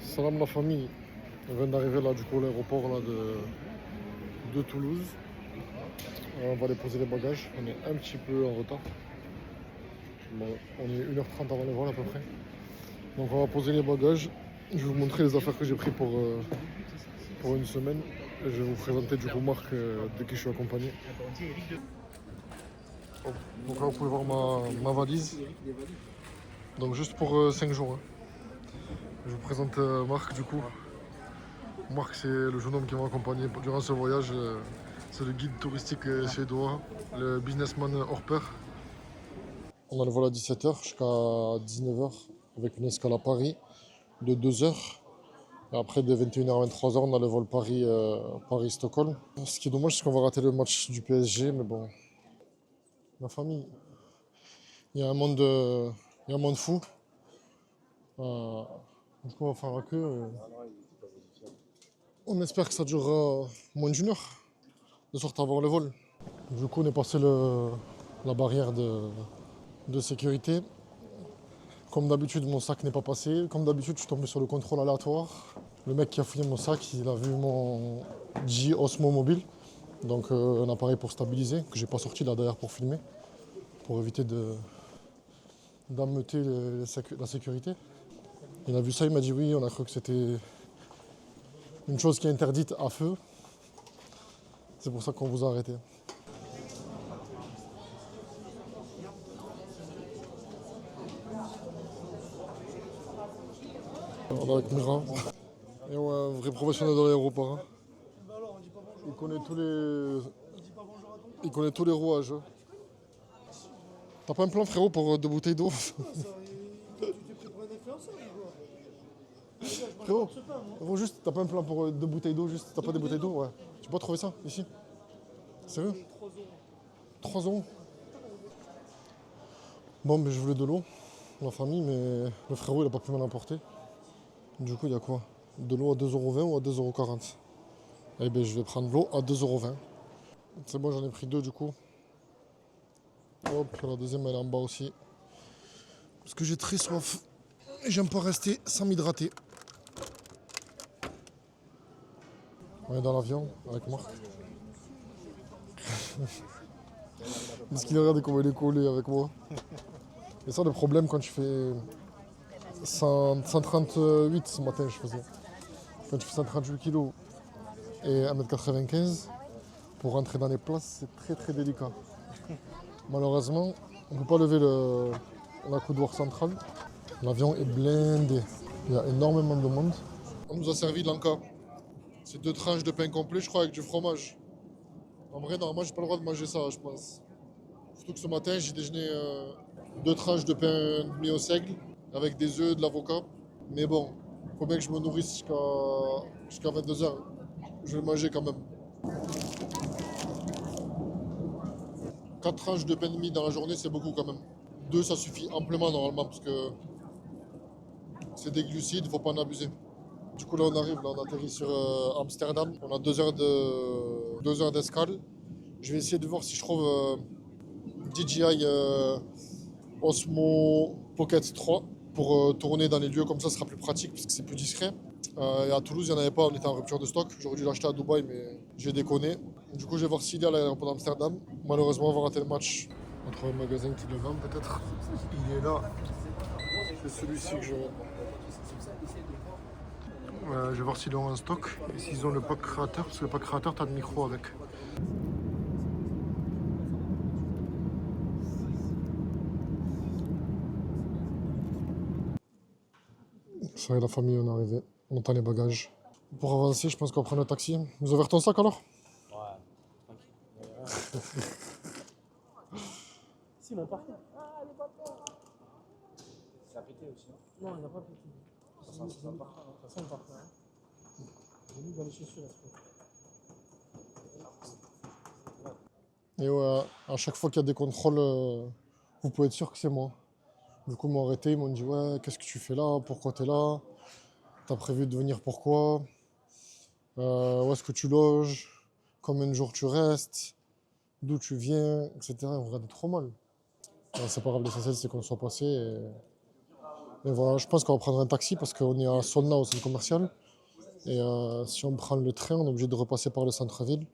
Salam la famille, on vient d'arriver là du coup à l'aéroport là, de Toulouse. On va aller poser les bagages, on est un petit peu en retard. Bon, on est 1h30 avant le vol à peu près. Donc on va poser les bagages. Je vais vous montrer les affaires que j'ai pris pour une semaine. Et je vais vous présenter du coup Marc de qui je suis accompagné. Hop. Donc là vous pouvez voir ma valise. Donc juste pour 5 jours. Hein. Je vous présente Marc du coup. Marc, c'est le jeune homme qui m'a accompagné durant ce voyage. C'est le guide touristique suédois, le businessman hors pair. On a le vol à 17h jusqu'à 19h avec une escale à Paris de 2 heures. Et après, de 21h à 23h, on a le vol Paris-Stockholm. Ce qui est dommage, c'est qu'on va rater le match du PSG, mais bon, la famille. Il y a un monde, il y a un monde fou. Du coup, on va faire la queue. On espère que ça durera moins d'une heure, de sorte à avoir le vol. Du coup, on est passé la barrière de sécurité. Comme d'habitude, mon sac n'est pas passé. Comme d'habitude, je suis tombé sur le contrôle aléatoire. Le mec qui a fouillé mon sac, il a vu mon G Osmo Mobile. Donc un appareil pour stabiliser, que j'ai pas sorti là derrière pour filmer. Pour éviter d'ameuter la sécurité. Il a vu ça, il m'a dit oui, on a cru que c'était une chose qui est interdite à feu. C'est pour ça qu'on vous a arrêté. On est avec Mira. Et ouais, un vrai professionnel de l'aéroport. Hein. Il connaît tous les rouages. Hein. T'as pas un plan frérot pour 2 bouteilles d'eau? Tu t'es pris pour un influenceur ou quoi? Frérot, frérot, juste, t'as pas un plan pour 2 bouteilles d'eau, juste, t'as pas des bouteilles d'eau? Ouais. Tu peux pas trouver ça, ici? Sérieux? 3 euros. Bon, mais je voulais de l'eau, la famille, mais le frérot, il a pas pu m'en apporter. Du coup, il y a quoi? De l'eau à 2,20 € ou à 2,40 €? Eh ben, je vais prendre l'eau à 2,20 €. C'est bon, j'en ai pris 2 du coup. Hop, la deuxième, elle est en bas aussi. Parce que j'ai très soif. Et j'aime pas rester sans m'hydrater. On est dans l'avion avec Marc. Est-ce qu'il regarde comment il est collé avec moi? Et ça, le problème quand tu fais 138 ce matin, je faisais. Quand tu fais 138 kilos et 1m95, pour rentrer dans les places, c'est très très délicat. Malheureusement, on ne peut pas lever la coudoir centrale. L'avion est blindé. Il y a énormément de monde. On nous a servi de l'anka. C'est 2 tranches de pain complet, je crois, avec du fromage. En vrai, normalement, j'ai pas le droit de manger ça, je pense. Surtout que ce matin, j'ai déjeuné 2 tranches de pain mis au seigle, avec des œufs, de l'avocat. Mais bon, faut bien que je me nourrisse jusqu'à 22h. Je vais manger quand même. 4 tranches de pain de mie dans la journée, c'est beaucoup quand même. 2, ça suffit amplement normalement, parce que c'est des glucides, il faut pas en abuser. Du coup, là, on arrive, là, on atterrit sur Amsterdam. On a 2 heures d'escale. Je vais essayer de voir si je trouve DJI Osmo Pocket 3 pour tourner dans les lieux comme ça, ce sera plus pratique parce que c'est plus discret. Et à Toulouse, il n'y en avait pas, on était en rupture de stock. J'aurais dû l'acheter à Dubaï, mais j'ai déconné. Du coup, je vais voir s'il est à l'aéroport d'Amsterdam. Malheureusement, on va rater le match. On trouve un magasin qui le vend peut-être. Il est là. C'est celui-ci que je veux. Je vais voir s'ils ont un stock et s'ils ont le pack créateur, parce que le pack créateur, tu as le micro avec. Ça y est, la famille, on est arrivé. On attend les bagages. Pour avancer, je pense qu'on va prendre un taxi. Vous avez ton sac alors? Ouais, tranquille. Si, mon parfum. Ah, les bâtards. Ça a pété aussi. Non, il n'a pas pété. Ça sent le parfum. Ça sent le parfum. J'ai mis dans les chaussures, là, Et ouais, à chaque fois qu'il y a des contrôles, vous pouvez être sûr que c'est moi. Du coup, ils m'ont arrêté, ils m'ont dit ouais, qu'est-ce que tu fais là? Pourquoi t'es là? T'as prévu de venir pourquoi? Où est-ce que tu loges? Combien de jours tu restes? D'où tu viens? Etc. Ils me regardaient trop mal. C'est pas grave, l'essentiel c'est qu'on soit passé et Et voilà, je pense qu'on va prendre un taxi parce qu'on est à Solna, au centre commercial. Et si on prend le train, on est obligé de repasser par le centre-ville.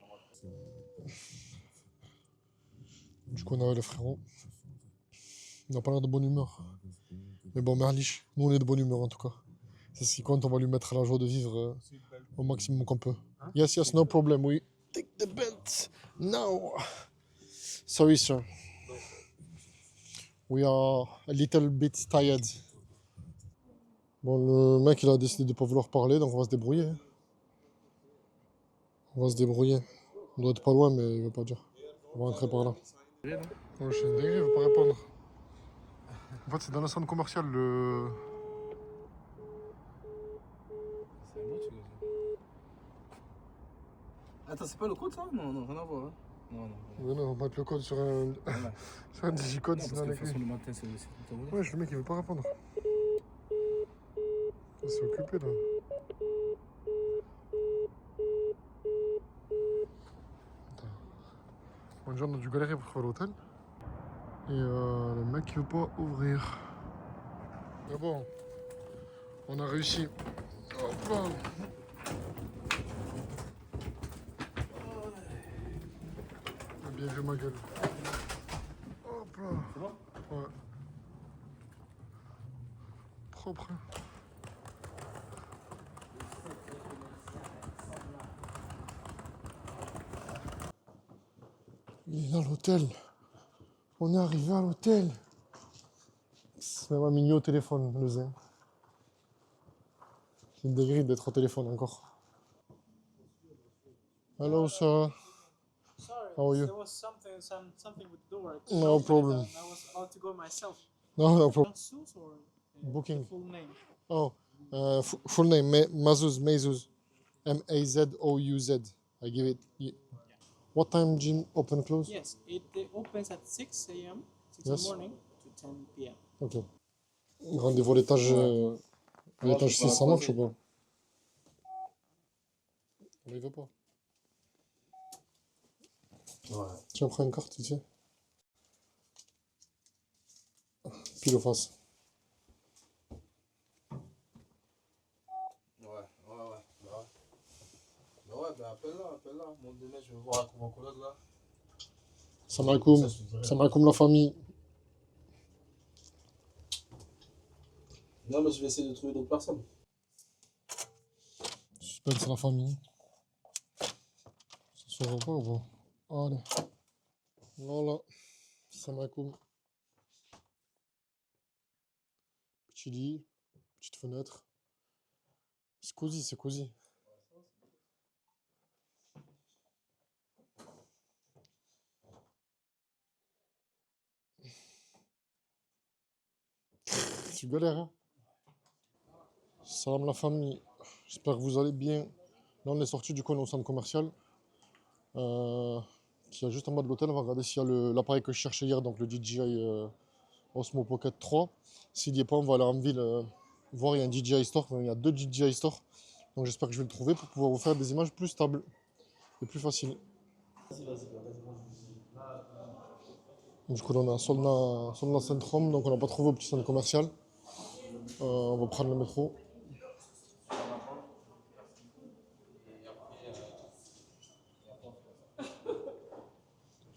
Du coup, on a le frérot. Il n'a pas l'air de bonne humeur. Mais bon, Merlich, nous on est de bonne humeur en tout cas. C'est ce qui compte, on va lui mettre la joie de vivre au maximum qu'on peut. Yes, yes, no problem. We take the belt now. Sorry, sir. We are a little bit tired. Bon, le mec, il a décidé de ne pas vouloir parler, donc on va se débrouiller. On va se débrouiller. On doit être pas loin, mais il veut pas dire. On va rentrer par là. Ouais, je suis une dinguerie, il veut pas répondre. En fait, c'est dans le centre commercial, le... C'est un autre, tu veux dire. Attends, c'est pas le code ça? Non, non, rien à voir. Hein. Non, non. Ouais, non, on va mettre le code sur un, Voilà. sur un digicode, Non, parce sinon que de avec toute lui. façon, le matin, c'est tout à l'heure. Ouais, le mec, il veut pas répondre. Il s'est occupé, là. Attends. Bon, déjà, on a dû galérer pour trouver l'hôtel. Et le mec, il veut pas ouvrir. Mais bon, on a réussi. Hop là. On a bien vu ma gueule. Hop là. C'est bon? Ouais. Propre. Hein. Il est dans l'hôtel. On est arrivé à l'hôtel. C'est même un mignon au téléphone, le zin. C'est une dinguerie d'être au téléphone encore. Hello, sir. Sorry, How are you? there was something with the door. No problem. I was about to go myself. No problem. Mazouz or Booking. the full name? Oh, full name, Mazouz. Mazouz. I give it. What time gym open close? Yes, it opens at 6 a.m. 6 in Yes. the morning to 10 p.m. Ok. Rendez-vous à l'étage 6, ça marche ou pas? Il veut pas. Ouais. Tiens, prends une carte, tu sais. Pile au face. Ouais. Bah ouais, bah appelle-la. Mon demain, je vais voir mon collègue là. Salam alaikum la famille. Non, mais je vais essayer de trouver d'autres personnes. Suspense la famille. Ça se voit pas ou pas? Allez. Voilà. Salam alaikum. Petit lit. Petite fenêtre. C'est cosy, c'est cosy. Tu galères, hein? Salam la famille. J'espère que vous allez bien. Là, on est sorti du coup, on est au centre commercial. Qui est juste en bas de l'hôtel. On va regarder s'il y a l'appareil que je cherchais hier, donc le DJI Osmo Pocket 3. S'il n'y est pas, on va aller en ville voir. Il y a un DJI Store. Il y a 2 DJI Store. Donc j'espère que je vais le trouver pour pouvoir vous faire des images plus stables et plus faciles. Du coup, là, on est à Solna Centrum, donc on n'a pas trouvé au petit centre commercial. On va prendre le métro.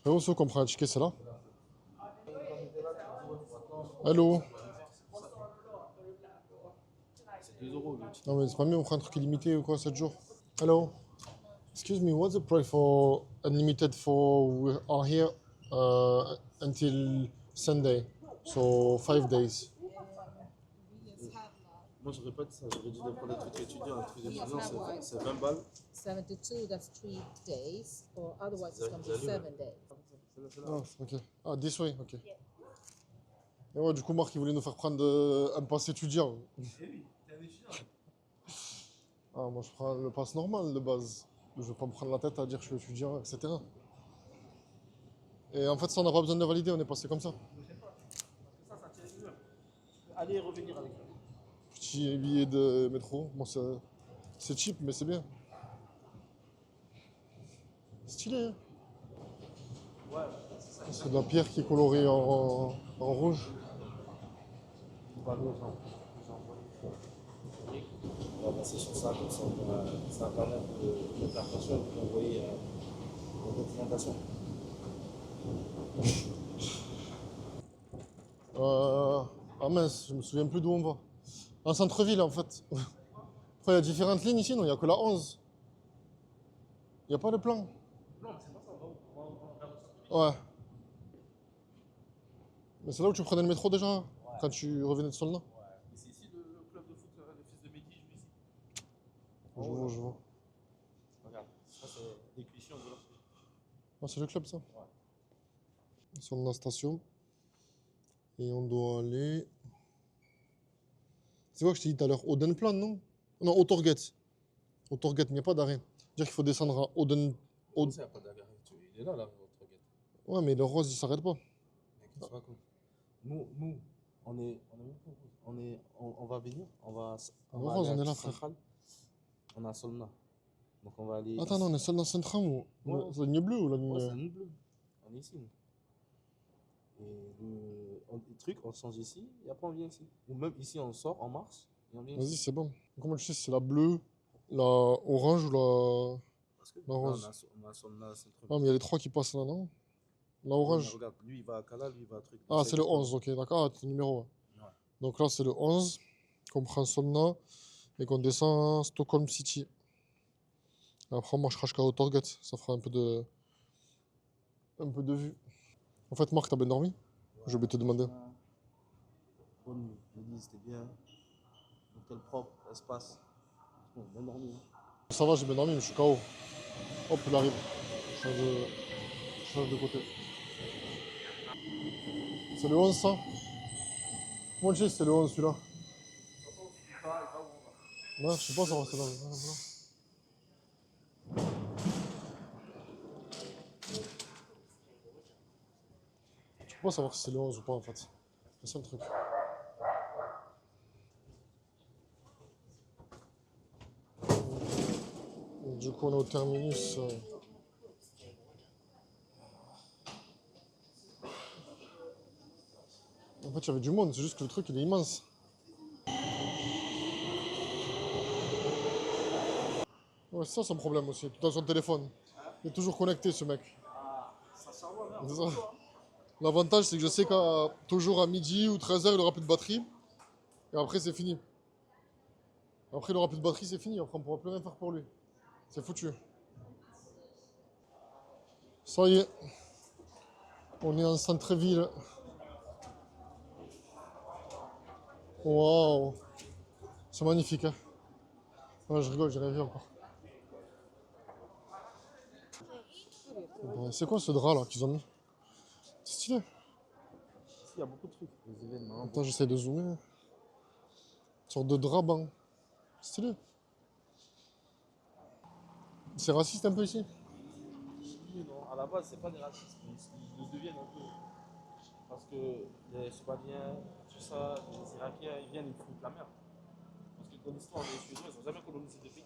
Et où ceux qu'on prend un ticket, c'est là? Hello? C'est 2 euros le ticket. Non, mais c'est pas mieux, on prend un truc illimité ou quoi, 7 jours? Hello? Excuse me, what's the price for unlimited for we are here until Sunday? So 5 days. Moi, j'aurais pas dit ça. J'aurais dit de prendre un truc étudiant. Un truc étudiant, c'est 20 balles. 72, that's 3 days, or otherwise it's going to be 7 days. Ah, ok. Ah, this way, ok. Et ouais, du coup, Marc, il voulait nous faire prendre un pass étudiant. Eh oui, t'es un étudiant. Ah, moi, je prends le pass normal de base. Je vais pas me prendre la tête à dire que je suis étudiant, etc. Et en fait, ça, on n'a pas besoin de valider, on est passé comme ça. Ça tient les murs. Aller et revenir avec. Petit billet de métro. Bon, c'est cheap, mais c'est bien. Stylé, hein? Ouais, c'est ça. C'est de la pierre qui est colorée en rouge. va passer sur ça, comme ça, ça va permettre de faire attention et de vous envoyer la documentation. Ah mince, je me souviens plus d'où on va. En centre-ville, en fait. Après, il y a différentes lignes ici, non, il n'y a que la 11. Il n'y a pas de plan. Non, mais c'est pas ça, on va vers le centre-ville. Ouais. Mais c'est là où tu prenais le métro déjà, quand tu revenais de Solna. Ouais. Et c'est ici le club de foot, le fils de Mehdi joue ici. Je vois, je vois. Regarde, ça c'est des cuissons de là. Ah, c'est le club, ça. Solna station. Et on doit aller. C'est quoi que je t'ai dit tout à l'heure? Odenplan, non? Non, Autorget. Autorget, mais il n'y a pas d'arrêt. Dire qu'il faut descendre à Oden. Comment ça, il n'y a pas d'arrêt? Il est là, votre guette. Ouais, mais le rose, il s'arrête pas. Mais qu'est-ce que tu racontes? Nous, on va venir, on va Rose, aller on à est là, Centrale. On est à Solna. Donc on va aller. Attends, non, on est Solna Central ou. Ouais. C'est la ligne bleue ou la Ouais, c'est la ligne. ligne bleue. On est ici. Nous. Et le truc, on change ici et après on vient ici. Ou même ici, on sort, on marche et on vient Vas-y, ici. c'est bon. Comment tu sais si c'est la bleue, la orange ou la. Parce que La là, rose. on a Solna, Centrale. Ah, mais il y a les trois qui passent là, non? La Ouais, mais orange. regarde, lui il va à Cala, lui il va à truc. Ah, Ça, c'est le exactement. 11, ok, d'accord. Ah, c'est le numéro. Ouais. Ouais. Donc là, c'est le 11 qu'on prend Solna et qu'on descend à Stockholm City. Et après, moi, je crache au Torget. Ça fera un peu de vue. En fait, Marc, t'as bien dormi? Je vais te demander. Bonne nuit. L'église, c'était bien. Hôtel propre, espace. Bon, bien dormi. Hein. Ça va, j'ai bien dormi, mais je suis KO. Hop, il arrive. Je change de côté. C'est le 11, ça? Moi, je sais, c'est le 11, celui-là. Non, je sais pas, ça va, c'est là. Tu peux pas savoir si c'est le 11 ou pas, en fait. C'est ça le truc. Du coup, on est au terminus. En fait, il y avait du monde, c'est juste que le truc, il est immense. Ouais, c'est ça son problème aussi, dans son téléphone. Il est toujours connecté, ce mec. Ça servait à C'est merde. ça. L'avantage, c'est que je sais qu'à toujours à midi ou 13h, il aura plus de batterie. Et après, c'est fini. Après, il aura plus de batterie, c'est fini. Après, on ne pourra plus rien faire pour lui. C'est foutu. Ça y est. On est en centre-ville. Waouh. C'est magnifique, hein. Ouais, je rigole, j'ai rien vu encore. Ouais, c'est quoi ce drap là qu'ils ont mis? C'est stylé. Ici, il y a beaucoup de trucs. Des événements. Attends, j'essaie de zoomer. Une sorte de drap blanc. Stylé. C'est raciste un peu ici? Oui, non, à la base, c'est pas des racistes. Ils le deviennent un peu. Parce que les Somaliens, tout ça, les Irakiens, ils viennent, ils foutent la merde. Parce que dans l'histoire, les Suédois, ils n'ont jamais colonisé des pays.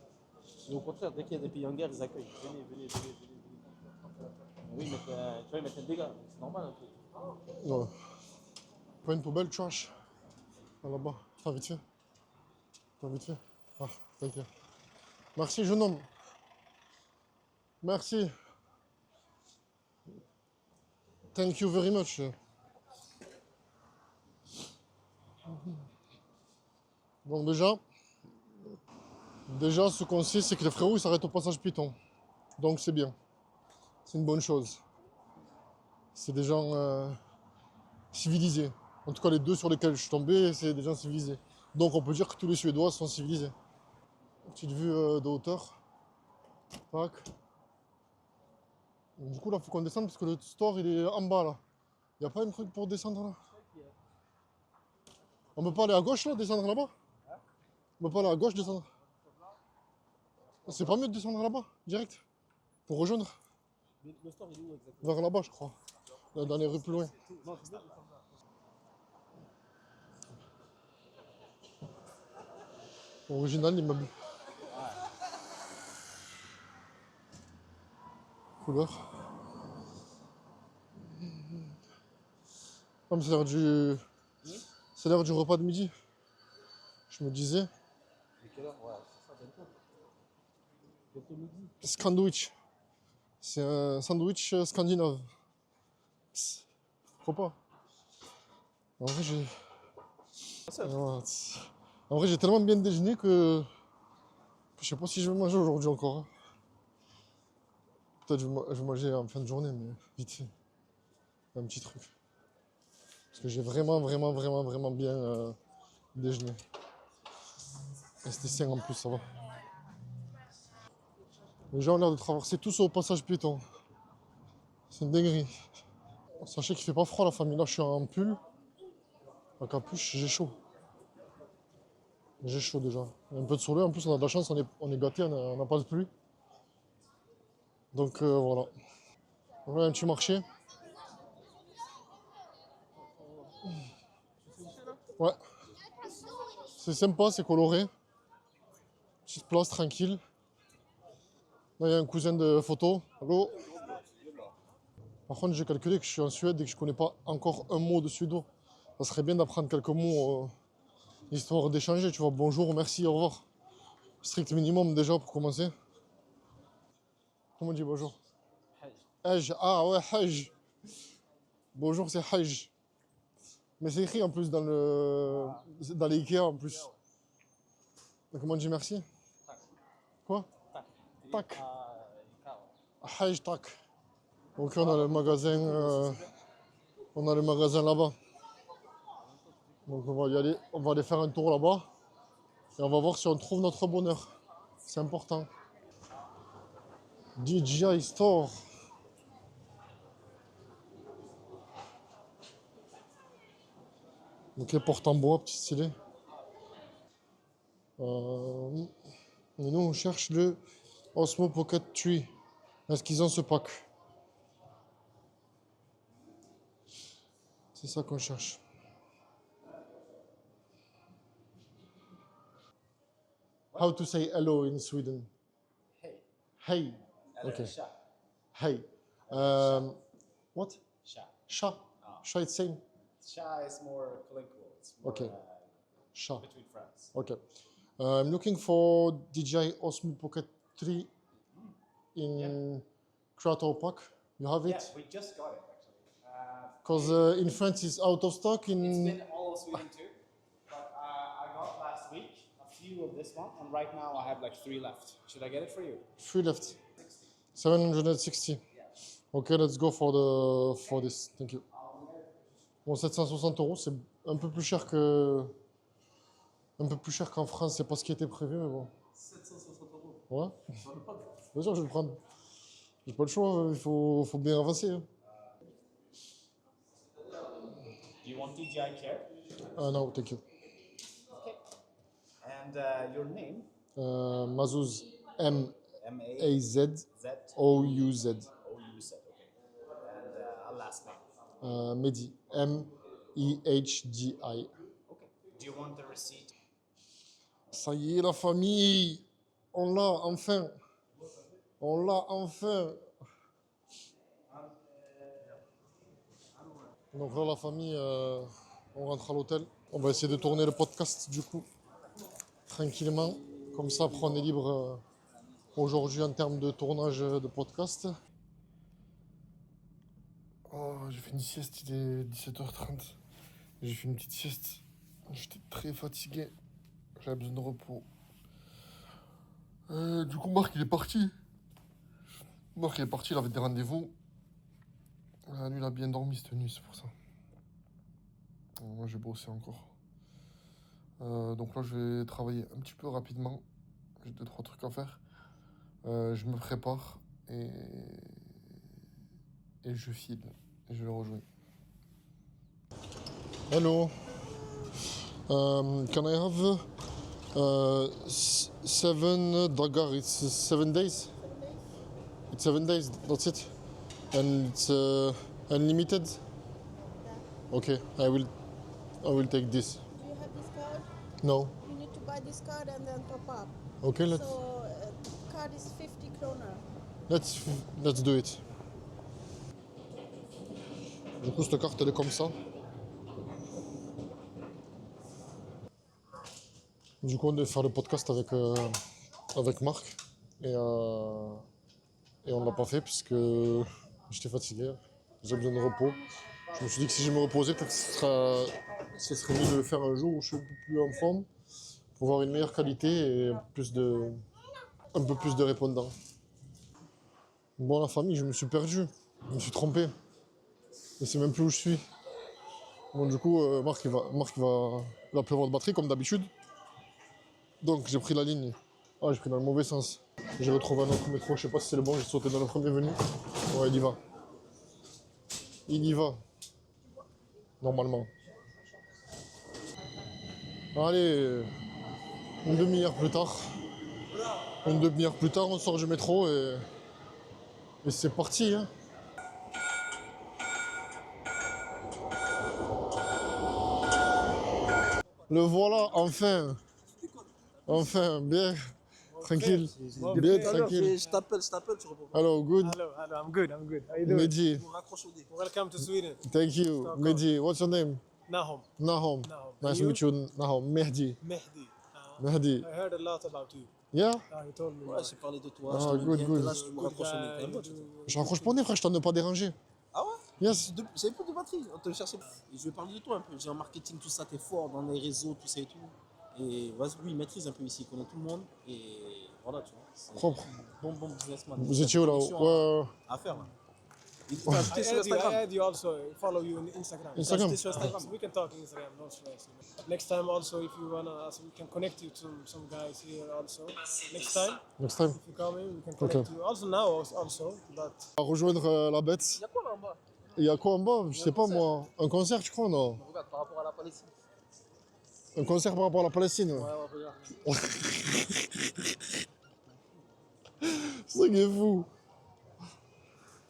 Et au contraire, dès qu'il y a des pays en guerre, ils accueillent. Venez, venez, venez, venez. Oui, mais tu vois, ils mettent un dégât. C'est normal un peu. Ouais. Pas une poubelle, trash. Ah, là-bas. Attends, vite fait. Attends, vite fait. Ah, t'inquiète. Merci, jeune homme. Merci. Thank you very much. Donc déjà, ce qu'on sait, c'est que les frérots, ils s'arrêtent au passage piéton. Donc c'est bien. C'est une bonne chose. C'est des gens civilisés. En tout cas, les deux sur lesquels je suis tombé, c'est des gens civilisés. Donc on peut dire que tous les Suédois sont civilisés. Petite vue de hauteur. Tac. Du coup, là, il faut qu'on descende parce que le store, il est en bas, là. Il n'y a pas un truc pour descendre, là? On peut pas aller à gauche, là, descendre là-bas? On peut pas aller à gauche, descendre? C'est pas mieux de descendre là-bas, direct? Pour rejoindre? Le store, il est où exactement? Vers là-bas, je crois. Dans les rues plus loin. Non, c'est bien. Original, l'immeuble. Couleur. Ah, mais c'est l'heure du repas de midi. Je me disais. Mais quelle Ouais, c'est ça, bientôt. Bientôt midi. Scandwich. C'est un sandwich scandinave. Psst, faut pas. En vrai, j'ai. Ouais, en vrai, j'ai tellement bien déjeuné que je sais pas si je vais manger aujourd'hui encore, hein. Peut-être je vais manger en fin de journée, mais vite fait. Un petit truc. Parce que j'ai vraiment bien déjeuné. Et c'était sain en plus, ça va. Les gens ont l'air de traverser tous au passage piéton. C'est une dinguerie. Sachez qu'il fait pas froid la famille. Là, je suis en pull, en capuche, j'ai chaud. J'ai chaud déjà. Il y a un peu de soleil, en plus on a de la chance, on est gâtés, on n'a pas de pluie. Donc voilà. Voilà un petit marché. Ouais. C'est sympa, c'est coloré. Petite place tranquille. Là, il y a un cousin de photo. Allô. Par contre, j'ai calculé que je suis en Suède et que je connais pas encore un mot de suédois. Ça serait bien d'apprendre quelques mots, histoire d'échanger, tu vois. Bonjour, merci, au revoir. Strict minimum déjà pour commencer. Comment on dit bonjour? Hajj. Ah ouais, Hajj. Bonjour, c'est Hajj. Mais c'est écrit en plus dans les Ikea en plus. Donc, comment on dit merci? Quoi? Tac. Hajj tac. Ok, on a le magasin. On a le magasin là-bas. Donc on va y aller. On va aller faire un tour là-bas. Et on va voir si on trouve notre bonheur. C'est important. DJI Store. Ok, porte en bois, petit stylé. Et nous, on cherche le Osmo Pocket 3. Est-ce qu'ils ont ce pack? C'est ça qu'on cherche. How to say hello in Sweden? Hey. Hey. Okay. Sha. Hey. What? Sha. Sha. Sha, it's same. Sha is more colloquial. It's more Okay. Sha. between friends. Okay. I'm looking for DJI Osmo Pocket 3 in Kratos pack. You have Yeah, it? we just got it actually. Because in France it's out of stock. It's been all of Sweden too, but I got last week a few of this one, and right now I have like 3 left. Should I get it for you? 3 left. 760. Okay, let's go for this. Thank you. Bon, 760 €, c'est un peu plus cher qu'en France. C'est pas ce qui était prévu, mais bon. 760 €. Ouais. J'en ai pas. Bien sûr, je vais le prendre. J'ai pas le choix. Il faut bien avancer, hein. Do you want DJI Care? No, thank you. Okay. And your name? Mazouz. M-A-Z-O-U-Z. M-A-Z-O-U-Z. Okay. And a last name? Mehdi. M-E-H-D-I. Okay. Do you want the receipt? Ça y est, la famille. On l'a enfin. On l'a enfin. Donc là, la famille, on rentre à l'hôtel. On va essayer de tourner le podcast du coup, tranquillement. Comme ça, après, on est libre aujourd'hui en termes de tournage de podcast. Oh, j'ai fait une sieste, il est 17h30. J'ai fait une petite sieste. J'étais très fatigué. J'avais besoin de repos. Du coup, Marc, il est parti. Marc, il est parti, il avait des rendez-vous. Lui, il a bien dormi cette nuit, c'est pour ça. Moi, j'ai bossé encore. Donc là, je vais travailler un petit peu rapidement. J'ai 2-3 trucs à faire. Je me prépare et je file. Et je le rejoins. Hello. Can I have 7 dagar? It's 7 days? It's 7 days, that's it. And it's unlimited? Okay, I will take this. Do you have this card? No. You need to buy this card and then top up. Okay, So card is 50 kroner. let's do it. Du coup, cette carte, elle est comme ça. Du coup, on devait faire le podcast avec Marc. Et on ne l'a pas fait puisque j'étais fatigué. J'ai besoin de repos. Je me suis dit que si je me reposais, peut-être ce serait mieux de le faire un jour où je suis un peu plus en forme pour avoir une meilleure qualité et un peu plus de répondants. Bon, la famille, je me suis perdu. Je me suis trompé. Je ne sais même plus où je suis. Bon, du coup, Marc, il va plus avoir de batterie comme d'habitude. Donc, j'ai pris la ligne. Ah, j'ai pris dans le mauvais sens. J'ai retrouvé un autre métro. Je sais pas si c'est le bon. J'ai sauté dans le premier venu. Ouais, il y va. Il y va. Normalement. Allez, une demi-heure plus tard. Une demi-heure plus tard, on sort du métro et c'est parti. Hein. Le voilà, enfin. Enfin, bien. Tranquille. Bien, tranquille. Je t'appelle, tu réponds pas. Hello, good. Hello, I'm good. How you doing? Mehdi. On raccroche au nez. Welcome to Sweden. Thank you. Mehdi, what's your name? Nahum, Nahom. Nice to meet you, Nahom. Mehdi. Mehdi. Mehdi. I heard a lot about you. Yeah? He told me. Ouais, j'ai parlé de toi. Ah, je t'aime good, bien, good. t'es là, je me raccroche au nez. Quand même, Je raccroche pas au nez, frère, je t'en ai pas dérangé. Ah ouais? Yes. J'avais pas de batterie. On te cherchait. Et je vais parler de toi un peu. J'ai en marketing, tout ça, t'es fort dans les réseaux, tout ça et tout. Et vas-y, lui, il maîtrise un peu ici, il connaît tout le monde. Et voilà, tu vois. C'est Propre. Bon businessman. Vous étiez où là? Ouais. À faire là. Il faut ajouter sur I Instagram. add you also. Follow you on Instagram. Instagram. Ajouter sur Instagram. We can talk Instagram, no stress. Next time also, if you wanna, we can connect you to some guys here also. Next time, Next time. if you come in, we can connect you. Also now, also, but On va rejoindre la bête. Il y a quoi là en bas? Il y a quoi en bas? Je sais pas moi. Un concert, tu crois, non? Regarde, par rapport à la Palestine. Un concert par rapport à la Palestine. Ouais. Ouais, regarde. C'est ça qui est fou.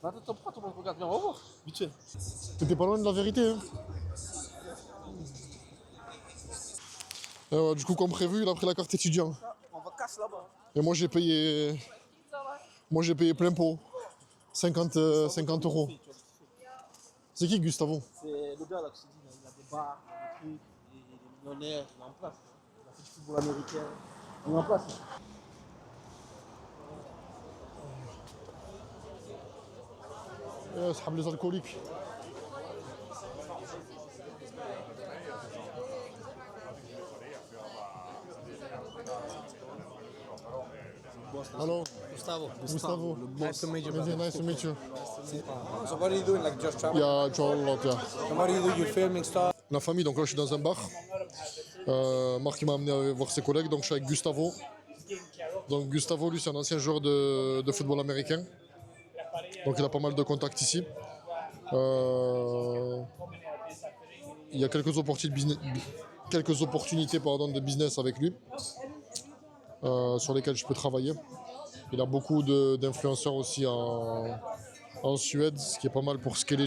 Attends, pourquoi tout le monde regarde? Viens, on va voir. Vite fait. T'étais pas loin de la vérité. Hein. Du coup, comme prévu, il a pris la carte étudiant. On va casser là-bas. Et moi, j'ai payé plein pot. 50 euros. C'est qui, Gustavo? C'est le gars là que je t'ai dit, là, il a des bars, des trucs, des millionnaires, il est en place. Il a fait du football américain. Il est en place. سحب les alcooliques. Hello, Gustavo. Gustavo. Nice to meet you, Mehdi, brother. nice to meet you. So what are you doing? Like just traveling? Yeah, travel a lot, yeah. And what do you do? You filming stuff? La famille, donc là, je suis dans un bar. Marc il m'a amené à voir ses collègues, donc je suis avec Gustavo. Donc Gustavo, lui, c'est un ancien joueur de football américain. Donc il a pas mal de contacts ici. Il y a quelques opportunités de business avec lui, sur lesquelles je peux travailler. Il a beaucoup d'influenceurs aussi en Suède, ce qui est pas mal pour scaler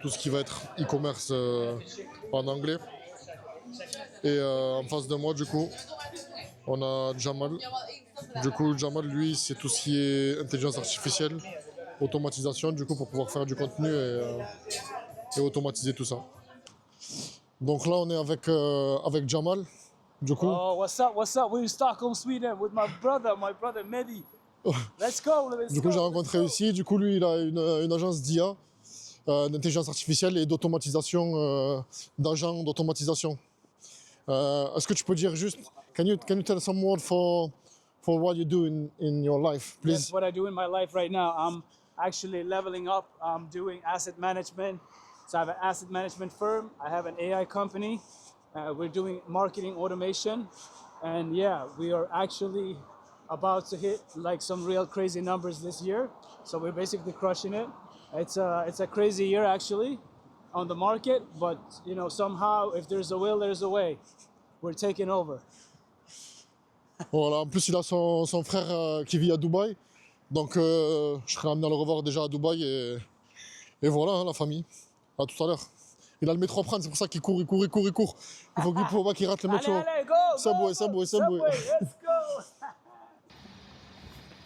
tout ce qui va être e-commerce en anglais. Et en face de moi, du coup, on a Jamal. Du coup, Jamal, lui, c'est tout ce qui est intelligence artificielle, automatisation, du coup, pour pouvoir faire du contenu et automatiser tout ça. Donc là, on est avec Jamal, du coup. Oh, what's up? We're in Stockholm, Sweden, with my brother Mehdi. Let's go. Du coup, j'ai rencontré ici. Du coup, lui, il a une agence d'IA, d'intelligence artificielle et d'automatisation, d'agents d'automatisation. Est-ce que tu peux dire juste, can you tell some more for what you do in your life, please? That's what I do in my life right now. I'm actually leveling up. I'm doing asset management. So I have an asset management firm. I have an AI company. We're doing marketing automation. And yeah, we are actually about to hit like some real crazy numbers this year. So we're basically crushing it. It's a crazy year actually on the market, but you know, somehow if there's a will, there's a way. We're taking over. Voilà, en plus, il a son frère qui vit à Dubaï. Donc, je serai amené à le revoir déjà à Dubaï. Et voilà, hein, la famille. À tout à l'heure. Il a le métro à prendre, c'est pour ça qu'il court. Il faut pas qu'il rate le métro. Allez, go! Subway. Let's go!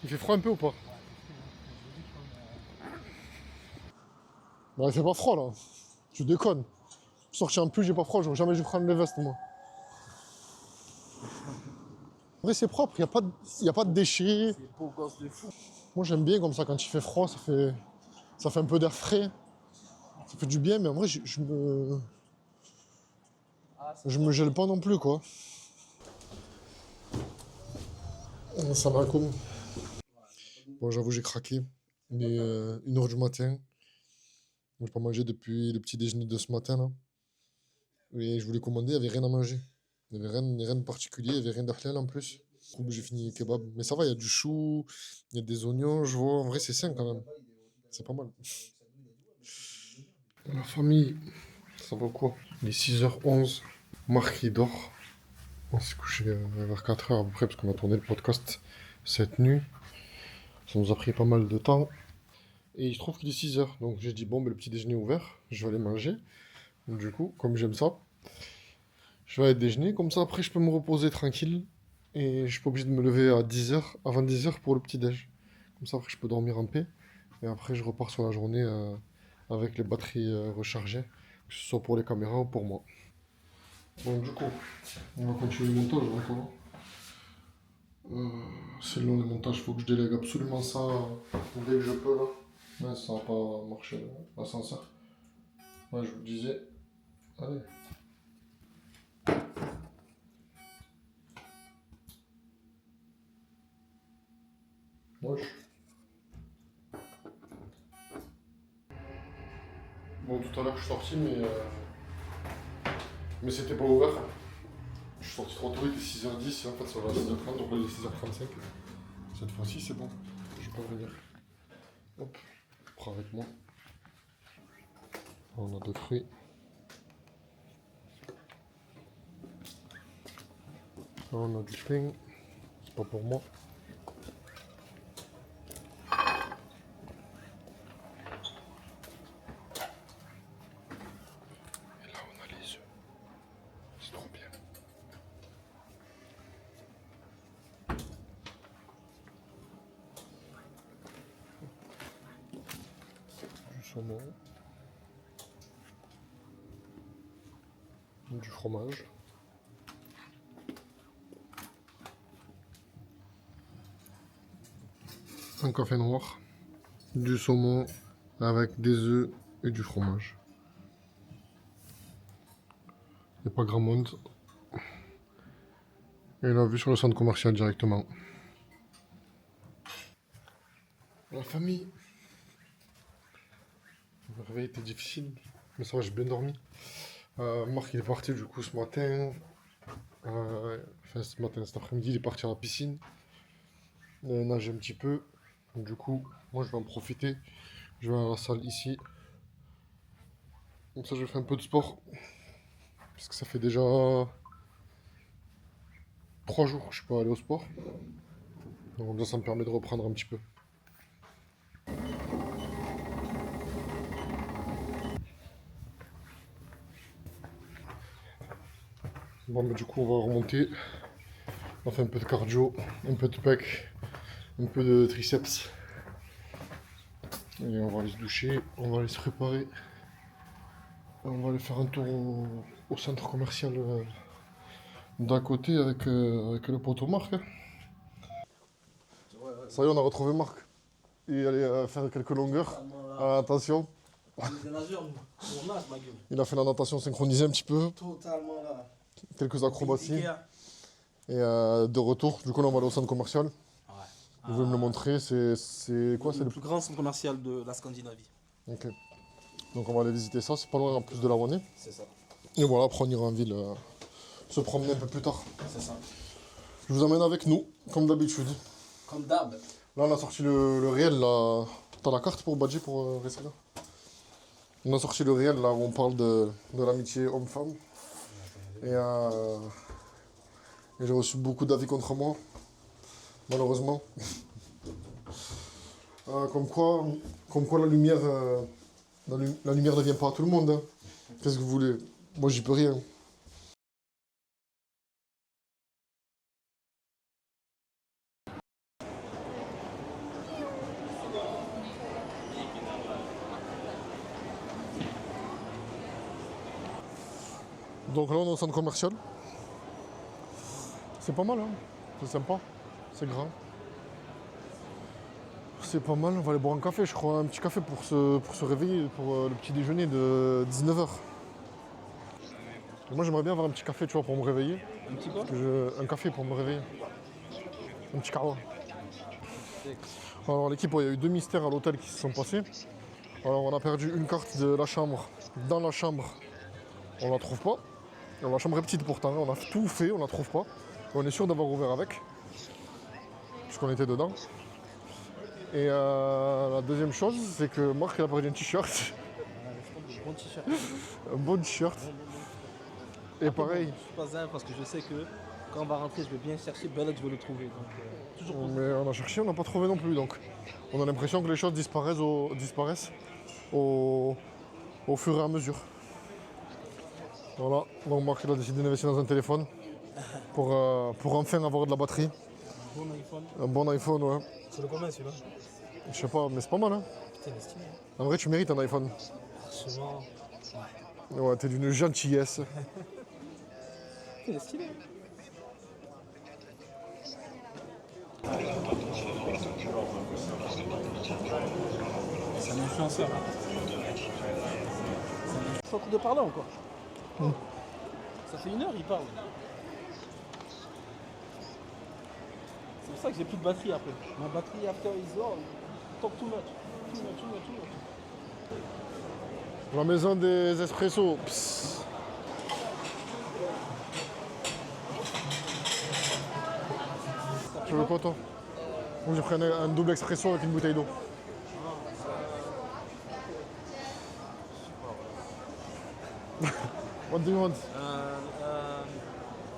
Il fait froid un peu ou pas? Bah, il fait pas froid là. Tu déconnes. Sorti en plus, j'ai pas froid, jamais je vais prendre mes vestes moi. vrai, c'est propre, y a pas de déchets. C'est beau gosse de fou. Moi, j'aime bien comme ça, quand il fait froid, ça fait un peu d'air frais. Ça fait du bien, mais en vrai, je me gèle pas non plus, quoi. Ça va comme. Bon, j'avoue, j'ai craqué. Il est 1h du matin. J'ai pas mangé depuis le petit déjeuner de ce matin, là. Et je voulais commander, il n'y avait rien à manger. Il n'y avait rien de particulier, il n'y avait rien d'halal en plus. Du coup, j'ai fini kebab. Mais ça va, il y a du chou, il y a des oignons, je vois. En vrai, c'est sain quand même. C'est pas mal. La famille, ça va quoi? Il est 6h11. Marc, il dort. On s'est couché vers 4h à peu près, parce qu'on a tourné le podcast cette nuit. Ça nous a pris pas mal de temps. Et je trouve qu'il est 6h. Donc j'ai dit, bon, mais le petit déjeuner est ouvert, je vais aller manger. Donc, du coup, comme j'aime ça, je vais aller déjeuner. Comme ça, après, je peux me reposer tranquille. Et je suis pas obligé de me lever à 10h, avant 10h pour le petit déj. Comme ça, après, je peux dormir en paix. Et après, je repars sur la journée avec les batteries rechargées, que ce soit pour les caméras ou pour moi. Bon, du coup, on va continuer le montage encore. C'est long le montage, il faut que je délègue absolument ça dès que je peux là. Ouais, ça va pas marcher l'ascenseur. Ouais, je vous disais. Allez. Wesh. Bon, tout à l'heure je suis sorti, mais c'était pas ouvert. Je suis sorti trop tôt, il était 6h10 et en fait ça va à 6h30, donc là il est 6h35. Cette fois-ci c'est bon, je peux revenir. Hop, prends avec moi. On a deux fruits. Là on a du pain, c'est pas pour moi. Et là on a les œufs. C'est trop bien. Du saumon. Du fromage. Un café noir. Du saumon avec des œufs et du fromage. Il n'y a pas grand monde. Et la vue sur le centre commercial directement. La famille. Le réveil était difficile, mais ça va, j'ai bien dormi. Marc il est parti du coup ce matin. Enfin ce matin, cet après-midi, il est parti à la piscine. Nager un petit peu. Donc, du coup, moi je vais en profiter. Je vais à la salle ici. Comme ça je fais un peu de sport. Parce que ça fait déjà 3 jours que je suis pas allé au sport. Donc ça me permet de reprendre un petit peu. Bon, mais du coup, on va remonter. On fait un peu de cardio, un peu de pec, un peu de triceps. Et on va aller se doucher, on va aller se préparer. Et on va aller faire un tour au centre commercial d'à côté avec le poteau Marc. Hein. Ça y est, on a retrouvé Marc. Il allait faire quelques longueurs. Attention. Il a fait la natation synchronisée un petit peu. Totalement là. Quelques acrobaties. Et de retour, du coup là on va aller au centre commercial. Vous voulez me le montrer, c'est quoi? C'est le plus grand centre commercial de la Scandinavie. Ok. Donc on va aller visiter ça, c'est pas loin en plus de la Rouennais. C'est ça. Et voilà, après on ira en ville se promener un peu plus tard. C'est ça. Je vous emmène avec nous, comme d'habitude. Comme d'hab. Là on a sorti le réel là. T'as la carte pour badger pour rester là? On a sorti le réel là où on parle de l'amitié homme-femme. Et j'ai reçu beaucoup d'avis contre moi, malheureusement. Comme quoi la lumière ne vient pas à tout le monde. Hein. Qu'est-ce que vous voulez? Moi j'y peux rien. Donc là on est au centre commercial. C'est pas mal hein. C'est sympa, c'est grand. C'est pas mal, on va aller boire un café, je crois, un petit café pour se réveiller, pour le petit déjeuner de 19h. Moi j'aimerais bien avoir un petit café, tu vois, pour me réveiller. Un petit quoi? Un café pour me réveiller. Un petit carreau. Alors l'équipe, il y a eu 2 mystères à l'hôtel qui se sont passés. Alors on a perdu une carte de la chambre. Dans la chambre, on la trouve pas. Alors, la chambre est petite pourtant, on a tout fait, on la trouve pas. On est sûr d'avoir ouvert avec, puisqu'on était dedans. Et la deuxième chose, c'est que Marc il a perdu un t-shirt. Bon t-shirt. Un bon t-shirt. Et pareil. Je suis pas zen parce que je sais que quand on va rentrer, je vais bien chercher, ben là je vais le trouver. Donc, toujours positif. Mais on a cherché, on n'a pas trouvé non plus. Donc on a l'impression que les choses disparaissent au fur et à mesure. Voilà, donc Marc il a décidé d'investir dans un téléphone pour enfin avoir de la batterie. Bon iPhone. Un bon iPhone, ouais. C'est le combien celui-là? Je sais pas, mais c'est pas mal, hein. Putain, il est stylé. En vrai, tu mérites un iPhone. Souvent. Ouais, t'es d'une gentillesse. Il est stylé. C'est un influenceur. C'est en train de parler encore. Ça fait 1 heure, il parle. C'est pour ça que j'ai plus de batterie après. Ma batterie after is low. Talk too much. Too much. La maison des espressos. Psst. Tu veux quoi toi? Moi j'ai pris un double expresso avec une bouteille d'eau. What do you want?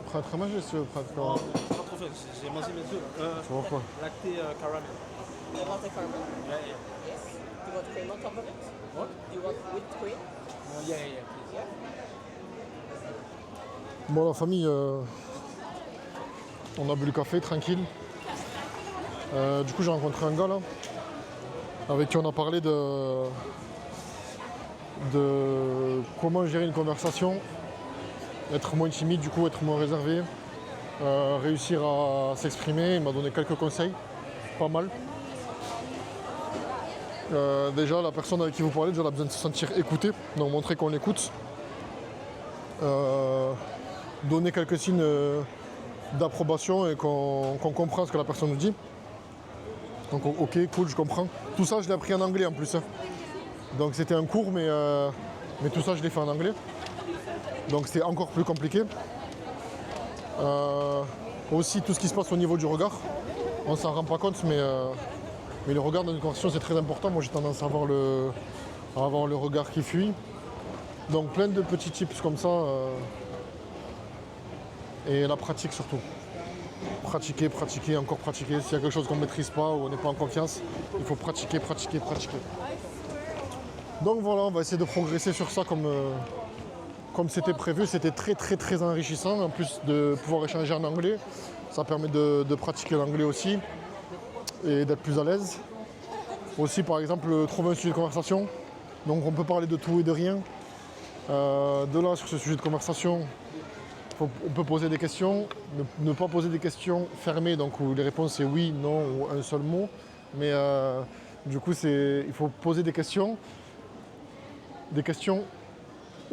Prends un fromage si tu veux. Prends un C'est fromage. pas trop fait, j'ai mangé mes œufs. Tu vois quoi? Lacté caramel. You want a caramel? Yeah, yeah. Yes. Do you want cream on top of it? What? Do you want whipped cream? Yeah, please. Yeah. Bon la famille, on a bu le café tranquille. Du coup j'ai rencontré un gars là, avec qui on a parlé de comment gérer une conversation, être moins timide du coup, être moins réservé, réussir à s'exprimer. Il m'a donné quelques conseils, pas mal. Déjà la personne avec qui vous parlez, déjà elle a besoin de se sentir écoutée, donc montrer qu'on l'écoute. Donner quelques signes d'approbation et qu'on comprend ce que la personne nous dit. Donc ok, cool, je comprends. Tout ça, je l'ai appris en anglais en plus. Hein. Donc c'était un cours, mais tout ça, je l'ai fait en anglais. Donc c'était encore plus compliqué. Aussi, tout ce qui se passe au niveau du regard. On s'en rend pas compte, mais le regard dans une conversation, c'est très important. Moi, j'ai tendance à avoir le regard qui fuit. Donc plein de petits tips comme ça. Et la pratique surtout. Pratiquer, encore pratiquer. S'il y a quelque chose qu'on ne maîtrise pas ou on n'est pas en confiance, il faut pratiquer. Donc voilà, on va essayer de progresser sur ça comme c'était prévu. C'était très enrichissant. En plus de pouvoir échanger en anglais, ça permet de pratiquer l'anglais aussi et d'être plus à l'aise. Aussi par exemple, trouver un sujet de conversation. Donc on peut parler de tout et de rien. De là, sur ce sujet de conversation, on peut poser des questions, ne pas poser des questions fermées, donc où les réponses c'est oui, non ou un seul mot. Mais du coup, il faut poser des questions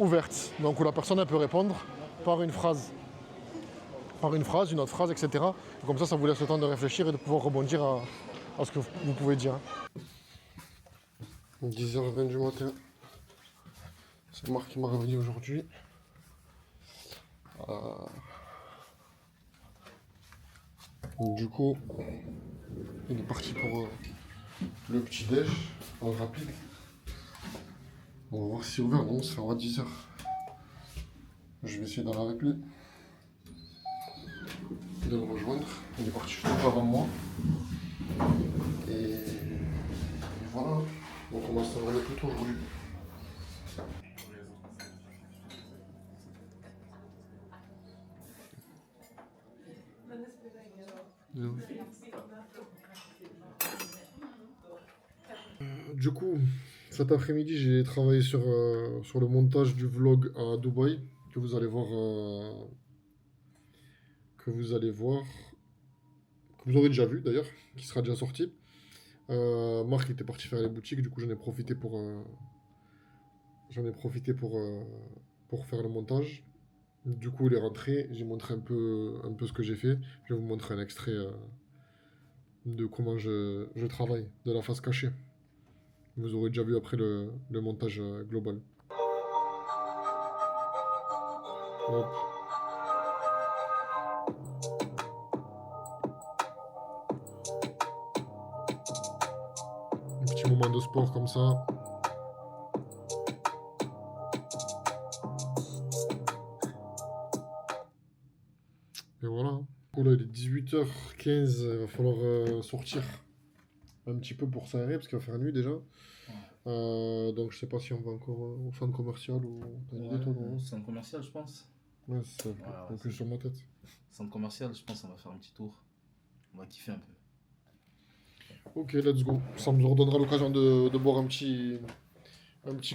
ouvertes, donc où la personne elle peut répondre par une phrase, une autre phrase, etc. Et comme ça vous laisse le temps de réfléchir et de pouvoir rebondir à ce que vous pouvez dire. 10h20 du matin. C'est Marc qui m'a réveillé aujourd'hui. Du coup, il est parti pour le petit déj en rapide. On va voir si c'est ouvert. Non, ça fera 10h. Je vais essayer d'aller avec lui, de le rejoindre. Il est parti juste un peu avant moi. Et voilà. Donc on va se réveiller plus tôt aujourd'hui. Du coup, cet après-midi, j'ai travaillé sur le montage du vlog à Dubaï que vous allez voir. vous aurez déjà vu d'ailleurs, qui sera déjà sorti. Marc était parti faire les boutiques, du coup j'en ai profité pour faire le montage. Du coup il est rentré, j'ai montré un peu ce que j'ai fait. Je vais vous montrer un extrait de comment je travaille, de la face cachée. Vous aurez déjà vu après le montage global. Hop. Un petit moment de sport comme ça. Et voilà. Oh là, il est 18h15, il va falloir sortir un petit peu pour s'aérer parce qu'il va faire nuit déjà. Donc je sais pas si on va encore au centre commercial ou t'as une idée toi non? Centre commercial, je pense. Ouais, c'est un peu sur ma tête. Centre commercial, je pense qu'on va faire un petit tour. On va kiffer un peu. Ok, let's go. Ça nous redonnera l'occasion de boire un petit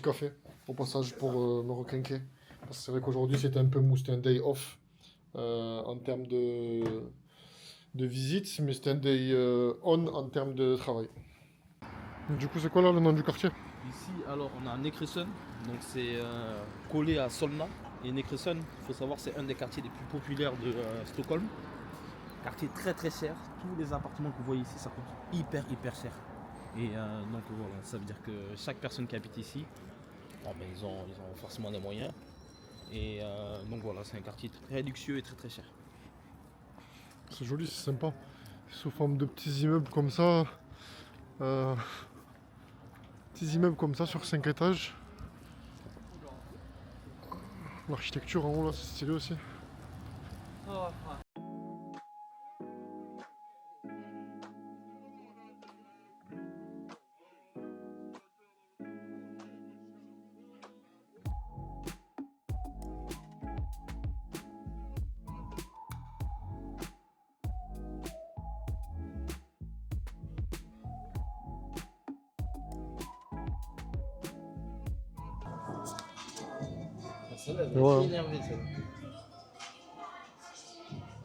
café au passage pour me requinquer. Parce que c'est vrai qu'aujourd'hui c'était un peu mou, c'était un day off en termes de visite, mais c'était un day on en termes de travail. Du coup, c'est quoi là le nom du quartier? Ici, alors, on a Nekresund, donc c'est collé à Solna. Et Nekresund, il faut savoir, c'est un des quartiers les plus populaires de Stockholm. Quartier très très cher. Tous les appartements que vous voyez ici, ça coûte hyper cher. Et donc voilà, ça veut dire que chaque personne qui habite ici, bon, ben, ils ont forcément les moyens. Et donc voilà, c'est un quartier très luxueux et très cher. C'est joli, c'est sympa. Sous forme de petits immeubles comme ça. Petits immeubles comme ça sur 5 étages. L'architecture en haut là, c'est stylé aussi. Ouais.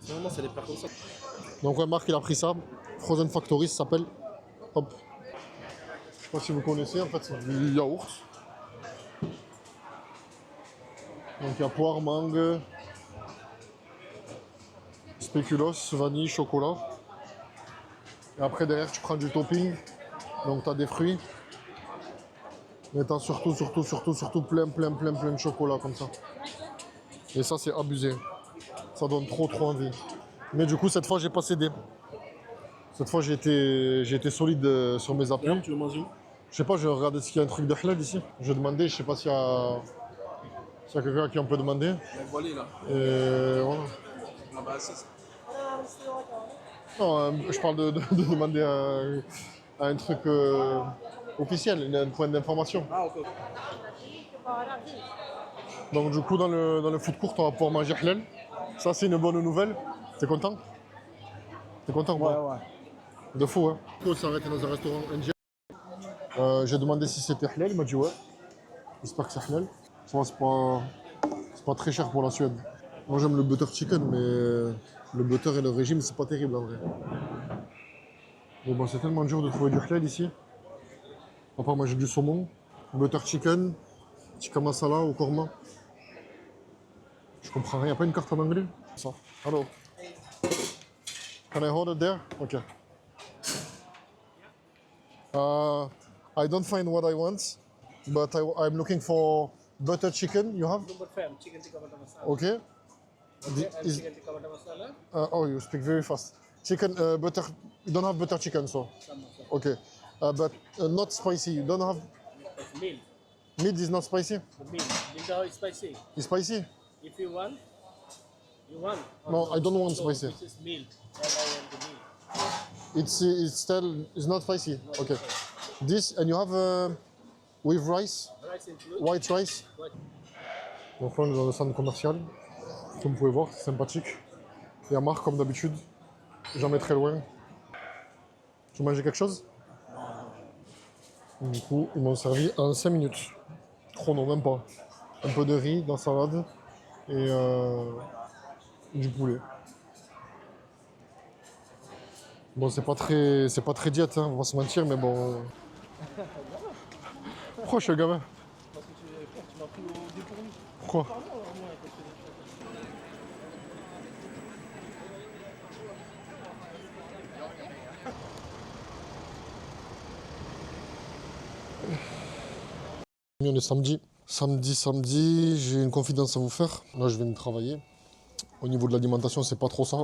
C'est vraiment, c'est des plats comme ça. Donc ouais, Marc il a pris ça. Frozen Factory ça s'appelle. Hop. Je sais pas si vous connaissez, en fait c'est du yaourt. Donc il y a poire, mangue, spéculoos, vanille, chocolat. Et après derrière tu prends du topping. Donc tu as des fruits. Mais t'as surtout plein de chocolat comme ça. Et ça c'est abusé. Ça donne trop envie. Mais du coup cette fois j'ai pas cédé. Cette fois j'ai été solide sur mes appuis. Tu veux manger où? Je sais pas, je vais regarder s'il y a un truc de halal ici. Je vais demander, je sais pas s'il y a quelqu'un qui en peut demander. La voilée là. Et voilà. Ah bah c'est ça. Non, je parle de demander un truc officiel, un point d'information. Ah ok. Donc du coup dans le food court on va pouvoir manger halal. Ça c'est une bonne nouvelle. T'es content? T'es content ou pas? Ouais. De fou hein. On s'est arrêté dans un restaurant indien. J'ai demandé si c'était halal, il m'a dit ouais. J'espère que c'est halal. Ça va, c'est pas très cher pour la Suède. Moi j'aime le butter chicken mais le butter et le régime c'est pas terrible en vrai. Bon bah c'est tellement dur de trouver du halal ici. À part manger du saumon, butter chicken, tikka masala ou korma. Je comprends rien, y a pas une carte en anglais? Ça. Hello. Can I hold it there? Okay. I don't find what I want, but I'm looking for butter chicken. You have? Chicken tikka butter masala. Okay. Chicken tikka butter masala. Oh, you speak very fast. Chicken butter. You don't have butter chicken, so. Okay. But not spicy. You don't have. Meal. Meat is not spicy. The meal. Meal is spicy. It's spicy? If you want. No, I don't want So spicy. this is meal. And I want the meal. It's not spicy. Okay. This and you have with rice, Rice included. white rice. Donc là on est dans le centre commercial. Comme vous pouvez voir, c'est sympathique. Il y a Marc comme d'habitude. Jamais très loin. Tu manges quelque chose? Du coup, ils m'ont servi en 5 minutes. Chrono, même pas. Un peu de riz, de la salade et du poulet. Bon, c'est pas très diète, hein, on va pas se mentir, mais bon. Pourquoi je suis un gamin? Parce que tu m'as pris au dépourvu. Pourquoi? Parle-moi, vraiment, avec le On est samedi. Samedi, j'ai une confidence à vous faire. Là, je viens de travailler. Au niveau de l'alimentation, c'est pas trop ça.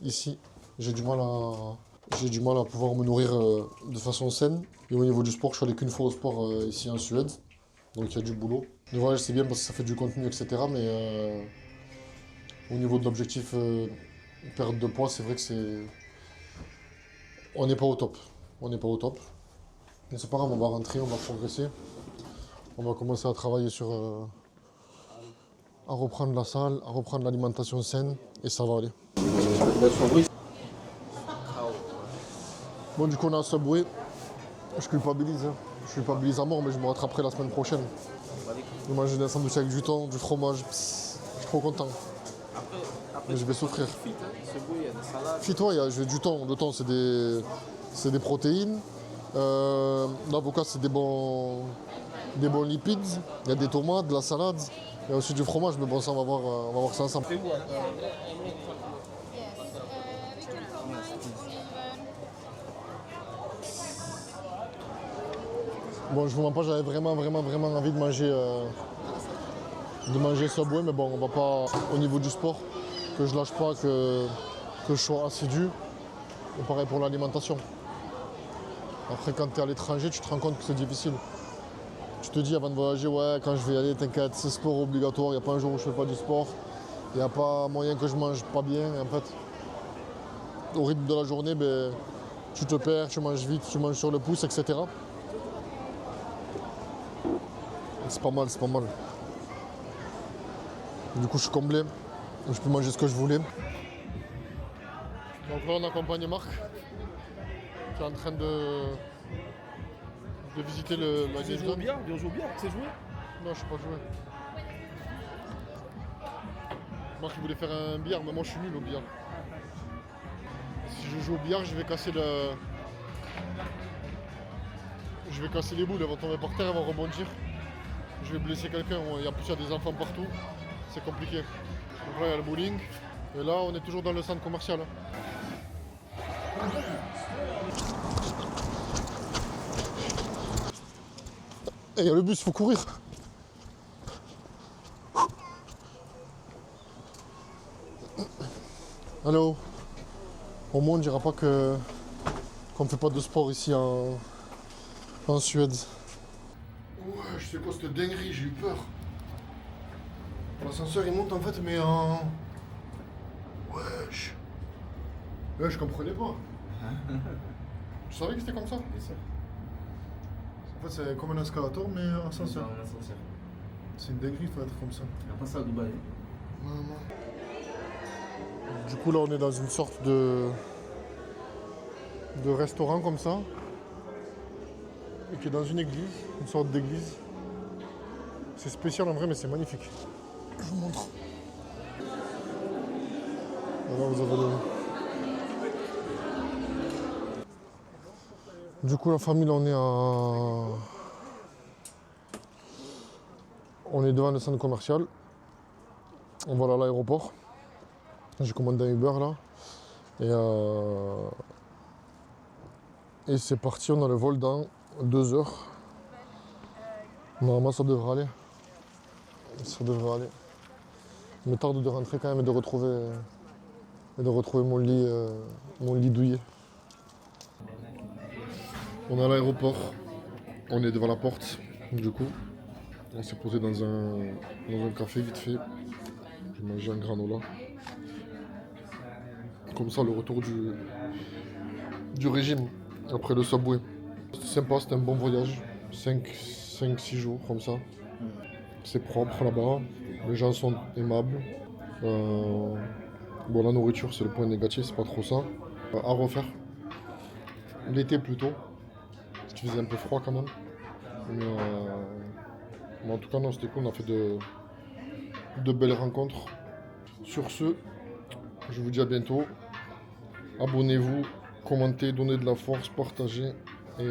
Ici, j'ai du mal à pouvoir me nourrir de façon saine. Et au niveau du sport, je suis allé qu'une fois au sport ici en Suède. Donc il y a du boulot. Le voyage, c'est bien parce que ça fait du contenu, etc. Mais au niveau de l'objectif perte de poids, c'est vrai que c'est... On n'est pas au top. On n'est pas au top. Mais c'est pas grave, on va rentrer, on va progresser. On va commencer à travailler sur... à reprendre la salle, à reprendre l'alimentation saine. Et ça va aller. Bon, du coup, on a un Subway. Je culpabilise. Hein. Je culpabilise à mort, mais je me rattraperai la semaine prochaine. Je vais manger des sandwichs avec du thon, du fromage. Psst, je suis trop content. Mais je vais souffrir. Fit, hein. Ce goût, il y a des salades. Fit, ouais, j'ai du thon. Le thon, c'est des protéines. L'avocat, c'est des bons lipides. Il y a des tomates, de la salade. Il y a aussi du fromage, mais bon, ça, on va voir ça ensemble. Bon, je vous mens pas, j'avais vraiment envie de manger Subway, mais bon, on va pas, au niveau du sport, que je lâche pas, que je sois assidu. Et pareil pour l'alimentation. Après, quand tu es à l'étranger, tu te rends compte que c'est difficile. Tu te dis avant de voyager, ouais, quand je vais y aller, t'inquiète, c'est sport obligatoire, il n'y a pas un jour où je fais pas du sport. Il n'y a pas moyen que je mange pas bien. Et en fait, au rythme de la journée, ben, tu te perds, tu manges vite, tu manges sur le pouce, etc. C'est pas mal, c'est pas mal. Du coup, je suis comblé. Je peux manger ce que je voulais. Donc là, on accompagne Marc, qui est en train de visiter la Tu sais jouer au billard? Viens jouer au billard, tu sais jouer? Non, je sais pas jouer. Marc, il voulait faire un billard, mais moi, je suis nul au billard. Si je joue au billard, je vais casser les boules, elles vont tomber par terre, elles vont rebondir. Je vais blesser quelqu'un, il y a plus il y a des enfants partout, c'est compliqué. Donc là il y a le bowling, et là on est toujours dans le centre commercial. Et il y a le bus, il faut courir. Allô. Au moins on ne dira pas qu'on ne fait pas de sport ici en Suède. Ouais, je sais quoi cette dinguerie, j'ai eu peur. L'ascenseur il monte en fait, mais en. Wesh. Ouais, je comprenais pas. Tu savais que c'était comme ça? Bien sûr. En fait, c'est comme un escalator, mais un ascenseur. Un ascenseur. C'est une dinguerie, il faut être comme ça. Il n'y a pas ça à Dubaï. Maman. Du coup, là, on est dans une sorte de restaurant comme ça. Et qui est dans une église, une sorte d'église. C'est spécial en vrai, mais c'est magnifique. Je vous montre. Alors vous avez le... Du coup, la famille, là, on est devant le centre commercial. On va là à l'aéroport. J'ai commandé un Uber là. Et c'est parti, on a le vol dans 2 heures. Normalement ça devrait aller. Ça devrait aller. Il me tarde de rentrer quand même et de retrouver mon lit douillet. On est à l'aéroport. On est devant la porte. Du coup, on s'est posé dans un café vite fait. J'ai mangé un granola. Comme ça, le retour du régime après le Subway. C'était sympa, c'était un bon voyage. 5-6 jours comme ça. C'est propre là-bas. Les gens sont aimables. Bon, la nourriture, c'est le point négatif, c'est pas trop ça. À refaire. L'été plutôt. Parce qu'il faisait un peu froid quand même. Mais en tout cas, non, c'était cool. On a fait de belles rencontres. Sur ce, je vous dis à bientôt. Abonnez-vous, Commentez, donnez de la force, partagez et